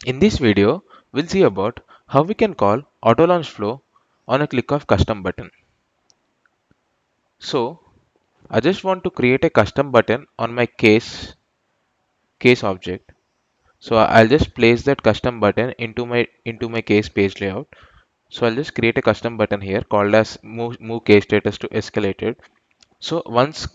In this video, we'll see about how we can call auto launch flow on a click of custom button. So, I just want to create a custom button on my case object. So I'll just place that custom button into my case page layout. So I'll just create a custom button here called as move case status to escalated. So once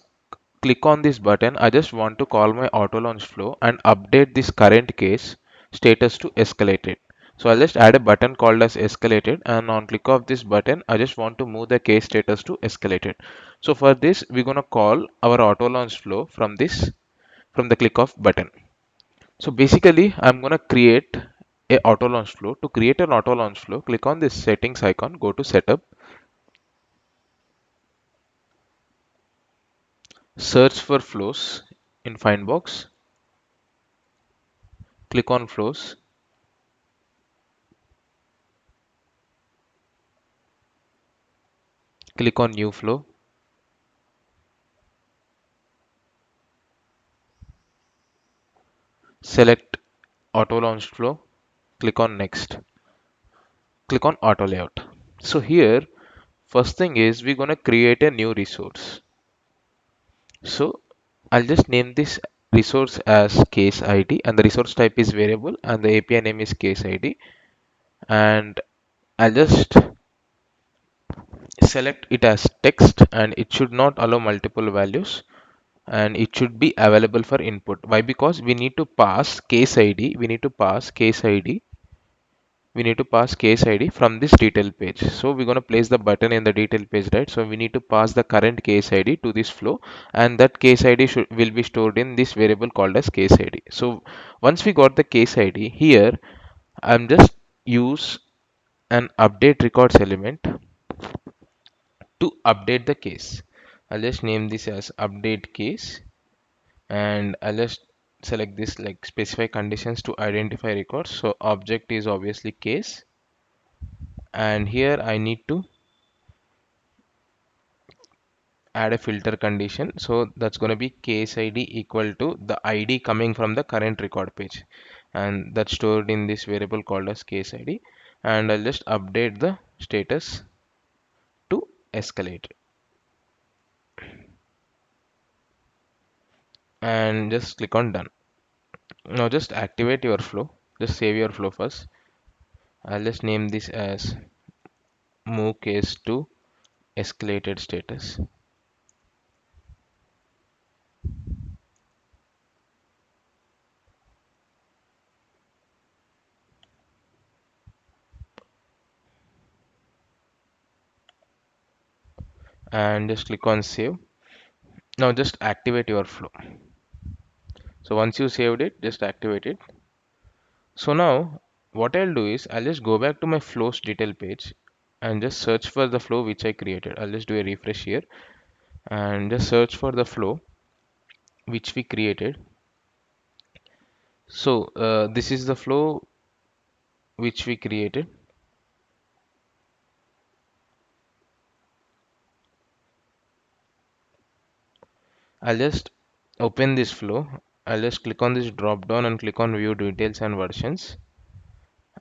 click on this button, I just want to call my auto launch flow and update this current case status to escalated. So I'll just add a button called as escalated, and on click of this button, I just want to move the case status to escalated. So for this, we're gonna call our auto launch flow from the click of button. So basically, I'm gonna create a auto launch flow. To create an auto launch flow, click on this settings icon, go to setup, search for flows in find box, click on flows, click on new flow, select auto launch flow, click on next, click on auto layout. So here, first thing is we're gonna create a new resource. So I'll just name this resource as case ID, and the resource type is variable and the API name is case ID, and I'll just select it as text, and it should not allow multiple values, and it should be available for input. Why? Because we need to pass case ID, we need to pass case ID from this detail page. So we're going to place the button in the detail page, right? So we need to pass the current case ID to this flow, and that case ID will be stored in this variable called as case ID. So once we got the case ID here, I'm just use an update records element to update the case. I'll just name this as update case, and I'll just select this like specify conditions to identify records. So object is obviously case, and here I need to add a filter condition. So that's going to be case ID equal to the ID coming from the current record page, and that's stored in this variable called as case ID. And I'll just update the status to escalate, and just click on done. Now just activate your flow, just save your flow first. I'll just name this as move case to escalated status, and just click on save. Now just activate your flow. So once you saved it, just activate it. So now what I'll do is I'll just go back to my flows detail page and just search for the flow which I created. I'll just do a refresh here and just search for the flow which we created. So this is the flow which we created. I'll just open this flow. I'll just click on this drop down and click on view details and versions.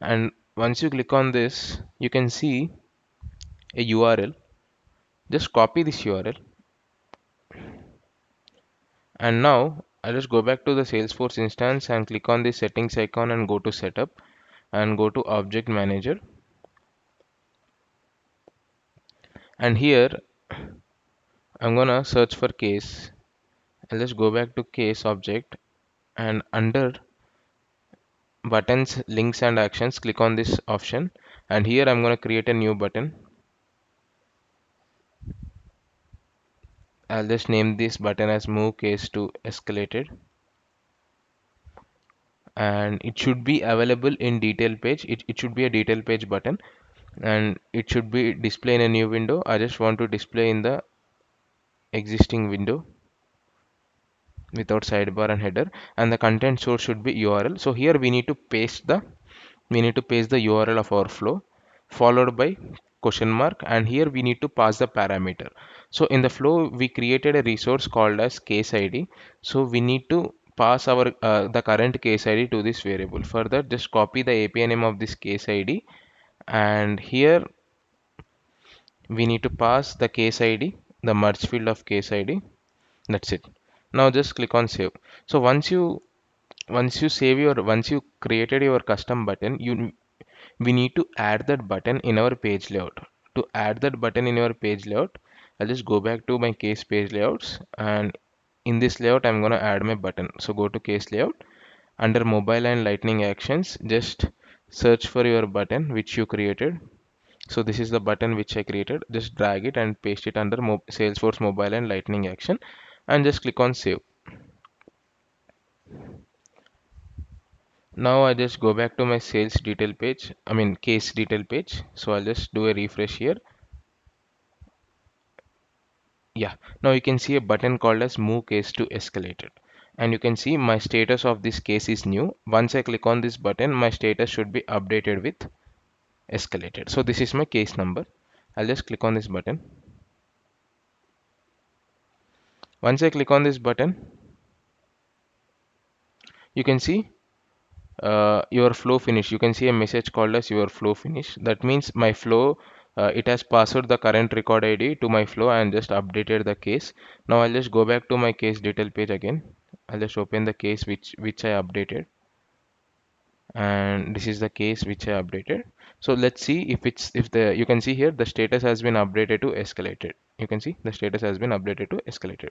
And once you click on this, you can see a URL. Just copy this URL, and now I'll just go back to the Salesforce instance and click on the settings icon and go to setup and go to object manager, and here I'm gonna search for case. I'll just go back to case object, and under buttons, links and actions, click on this option, and here I'm gonna create a new button. I'll just name this button as move case to escalated, and it should be available in detail page. It should be a detail page button, and it should be display in a new window. I just want to display in the existing window without sidebar and header, and the content source should be URL. So here we need to paste the URL of our flow followed by question mark, and here we need to pass the parameter. So in the flow we created a resource called as case ID, so we need to pass our the current case ID to this variable. For that, just copy the API name of this case ID, and here we need to pass the case ID, the merge field of case ID. That's it. Now just click on save. So once you created your custom button, we need to add that button in our page layout. To add that button in your page layout, I'll just go back to my case page layouts, and in this layout I'm gonna add my button. So go to case layout, under mobile and lightning actions, just search for your button which you created. So this is the button which I created. Just drag it and paste it under Salesforce mobile and lightning action, and just click on save. Now I just go back to my sales detail page, I mean case detail page. So I'll just do a refresh here. Yeah, now you can see a button called as move case to escalated. And you can see my status of this case is new. Once I click on this button, my status should be updated with escalated. So this is my case number. I'll just click on this button. Once I click on this button, you can see your flow finish. You can see a message called as your flow finish. That means my flow, it has passed the current record ID to my flow and just updated the case. Now I'll just go back to my case detail page again. I'll just open the case which I updated, and this is the case which I updated. So let's see if the you can see here the status has been updated to escalated. You can see the status has been updated to escalated.